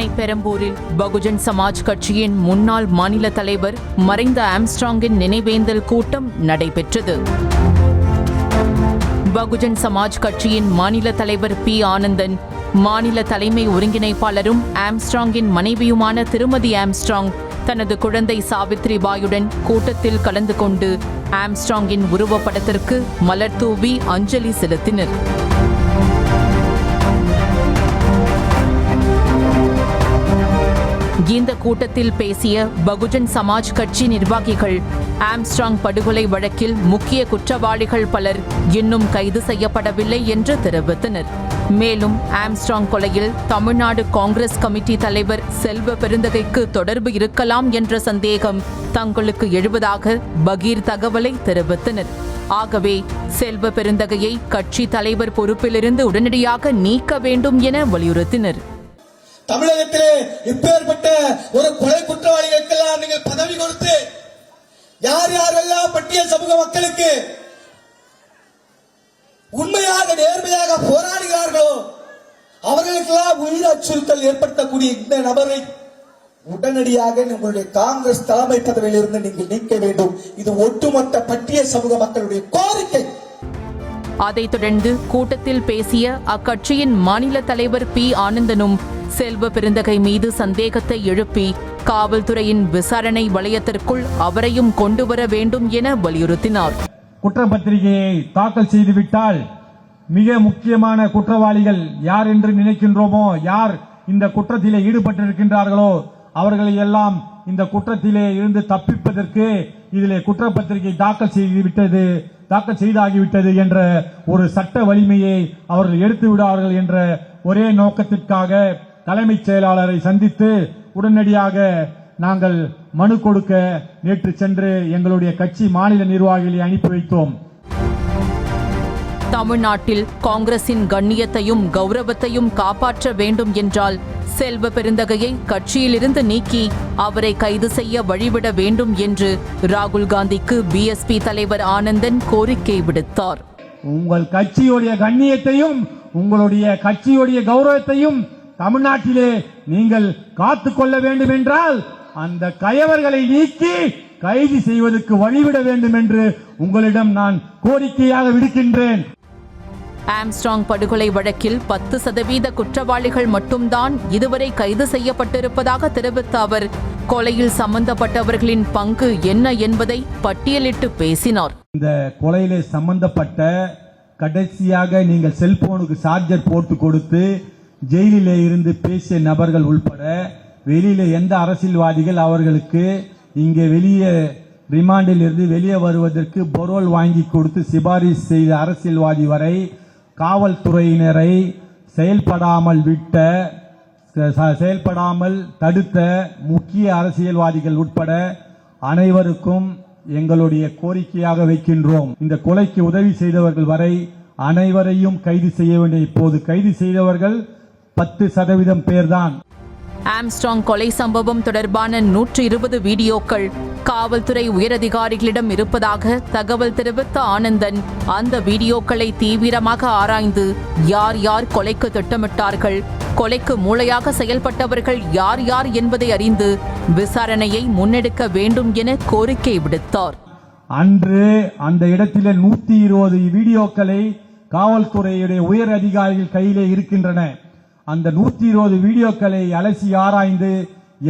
சென்னை பெரம்பூரில் பகுஜன் சமாஜ் கட்சியின் முன்னாள் மாநில தலைவர் மறைந்த ஆம்ஸ்ட்ராங்கின் நினைவேந்தல் கூட்டம் நடைபெற்றது. பகுஜன் சமாஜ் கட்சியின் மாநில தலைவர் பி. ஆனந்தன், மாநில தலைமை ஒருங்கிணைப்பாளரும் ஆம்ஸ்ட்ராங்கின் மனைவியுமான திருமதி ஆம்ஸ்ட்ராங் தனது குழந்தை சாவித்ரிபாயுடன் கூட்டத்தில் கலந்து கொண்டு ஆம்ஸ்ட்ராங்கின் உருவப்படத்திற்கு மலர் தூவி அஞ்சலி செலுத்தினர். இந்த கூட்டத்தில் பேசிய பகுஜன் சமாஜ் கட்சி நிர்வாகிகள், ஆம்ஸ்ட்ராங் படுகொலை வழக்கில் முக்கிய குற்றவாளிகள் பலர் இன்னும் கைது செய்யப்படவில்லை என்று தெரிவித்தனர். மேலும் ஆம்ஸ்ட்ராங் கொலையில் தமிழ்நாடு காங்கிரஸ் கமிட்டி தலைவர் செல்வ பெருந்தகைக்கு தொடர்பு இருக்கலாம் என்ற சந்தேகம் தங்களுக்கு எழுவதாக பகீர் தகவலை தெரிவித்தனர். ஆகவே செல்வ பெருந்தகையை கட்சி தலைவர் பொறுப்பிலிருந்து உடனடியாக நீக்க வேண்டும் என வலியுறுத்தினர். தமிழகத்திலே இப்பேற்பட்ட ஒரு கொலை குற்றவாளிகளுக்கெல்லாம் நீங்கள் பதவி கொடுத்து யார் யாரெல்லாம் பட்டியல் சமூக மக்களுக்கு உண்மையாக நேர்மையாக போராடுகிறார்களோ அவர்களுக்கெல்லாம் உயிர் அச்சுறுத்தல் ஏற்படுத்தக்கூடிய இந்த நபரை உடனடியாக உங்களுடைய காங்கிரஸ் தலைமை பதவியில் இருந்து நீங்கள் நீக்க வேண்டும். இது ஒட்டுமொத்த பட்டியல் சமூக மக்களுடைய கோரிக்கை. அதைத் தொடர்ந்து கூட்டத்தில் பேசிய அக்கட்சியின் மாநில தலைவர் பி. ஆனந்தனும் செல்வ பெருந்தகை மீது சந்தேகத்தை எழுப்பி காவல்துறையின் விசாரணை வளையத்திற்குள் அவரையும் கொண்டு வர வேண்டும் என வலியுறுத்தினார். குற்றப்பத்திரிகையை தாக்கல் செய்துவிட்டால் மிக முக்கியமான குற்றவாளிகள் யார் என்று நினைக்கின்றோமோ, யார் இந்த குற்றத்திலே ஈடுபட்டிருக்கின்றார்களோ அவர்களை எல்லாம் இந்த குற்றத்திலே இருந்து தப்பிப்பதற்கு இதிலே குற்றப்பத்திரிகை தாக்கல் செய்தாகிவிட்டது என்ற ஒரு சட்ட வலிமையை அவர்கள் எடுத்து விடுவார்கள் என்ற ஒரே நோக்கத்திற்காக தலைமைச் செயலாளரை சந்தித்து உடனடியாக நாங்கள் மனு கொடுக்க நேற்று சென்று எங்களுடைய கட்சி மாநில நிர்வாகிகளை அனுப்பி வைத்தோம். தமிழ்நாட்டில் காங்கிரசின் கண்ணியத்தையும் கௌரவத்தையும் காப்பாற்ற வேண்டும் என்றால் செல்வ பெருந்தகையை கட்சியிலிருந்து நீக்கி அவரை கைது செய்ய வழிவிட வேண்டும் என்று ராகுல் காந்திக்கு பிஎஸ்பி தலைவர் ஆனந்தன் கோரிக்கை விடுத்தார். உங்கள் கட்சியுடைய கண்ணியத்தையும் உங்களுடைய கட்சியுடைய கௌரவத்தையும் தமிழ்நாட்டிலே நீங்கள் காத்துக் கொள்ள வேண்டும் என்றால் அந்த கயவர்களை நீக்கி கைது செய்வதற்கு வழிவிட வேண்டும் என்று உங்களிடம் நான் கோரிக்கையாக விடுக்கின்றேன். ஆம்ஸ்ட்ராங் படுகொலை வழக்கில் 10% குற்றவாளிகள் மட்டும்தான் இதுவரை கைது செய்யப்பட்டிருப்பதாக தெரிவித்த அவர் கொலையில் சம்பந்தப்பட்டவர்களின் பங்கு என்ன என்பதை பட்டியலிட்டு பேசினார். இந்த கொலையிலே சம்பந்தப்பட்ட கடைசியாக நீங்கள் செல்போனுக்கு சார்ஜர் போட்டு கொடுத்து ஜெயிலிலே இருந்து பேசிய நபர்கள் உள்பட வெளியில எந்த அரசியல்வாதிகள் அவர்களுக்கு இங்கே வெளியே ரிமாண்டில் இருந்து வெளியே வருவதற்கு பரோல் வாங்கி கொடுத்து சிபாரிசு செய்த அரசியல்வாதி வரை காவல்துறையினரை செயல்படாமல் தடுத்த முக்கிய அரசியல்வாதிகள் உட்பட அனைவருக்கும் எங்களுடைய கோரிக்கையாக வைக்கின்றோம். இந்த கொலைக்கு உதவி செய்தவர்கள் வரை அனைவரையும் கைது செய்ய வேண்டிய, இப்போது கைது செய்தவர்கள் 10% பேர்தான். ஆம்ஸ்ட்ராங் கொலை சம்பவம் தொடர்பான 120 வீடியோக்கள் காவல்துறை உயரதிகாரிகளிடம் இருப்பதாக தகவல் தெரிவித்த ஆனந்தன் அந்த வீடியோக்களை தீவிரமாக ஆராய்ந்து யார் யார் கொலைக்கு திட்டமிட்டார்கள், கொலைக்கு மூளையாக செயல்பட்டவர்கள் யார் யார் என்பதை அறிந்து விசாரணையை முன்னெடுக்க வேண்டும் என கோரிக்கை விடுத்தார். அன்று அந்த இடத்திலே 120 வீடியோக்களை காவல்துறையுடைய உயர் அதிகாரிகள் கையிலே இருக்கின்றன. அந்த 120 வீடியோக்களை அலசி ஆராய்ந்து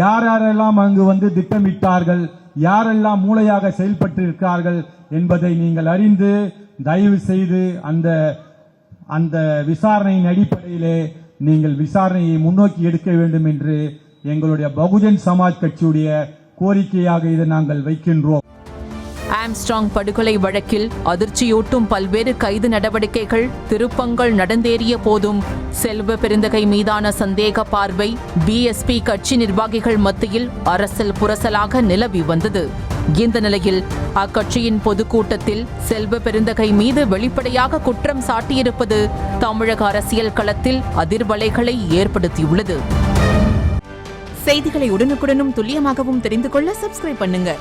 யாரெல்லாம் அங்கு வந்து திட்டமிட்டார்கள், யாரெல்லாம் மூளையாக செயல்பட்டிருக்கிறார்கள் என்பதை நீங்கள் அறிந்து தயவு செய்து அந்த விசாரணையின் அடிப்படையிலே நீங்கள் விசாரணையை முன்னோக்கி எடுக்க வேண்டும் என்று எங்களுடைய பகுஜன் சமாஜ் கட்சியுடைய கோரிக்கையாக இதை நாங்கள் வைக்கின்றோம். ஆம்ஸ்ட்ராங் படுகொலை வழக்கில் அதிர்ச்சியூட்டும் பல்வேறு கைது நடவடிக்கைகள் திருப்பங்கள் நடந்தேறிய போதும் செல்வ பெருந்தகை மீதான சந்தேக பார்வை பிஎஸ்பி கட்சி நிர்வாகிகள் மத்தியில் அரசல் புரசலாக நிலவி வந்தது. இந்த நிலையில் அக்கட்சியின் பொதுக்கூட்டத்தில் செல்வ பெருந்தகை மீது வெளிப்படையாக குற்றம் சாட்டியிருப்பது தமிழக அரசியல் களத்தில் அதிர்வலைகளை ஏற்படுத்தியுள்ளது. செய்திகளை உடனுக்குடனும் துல்லியமாகவும் தெரிந்து கொள்ள சப்ஸ்கிரைப் பண்ணுங்க.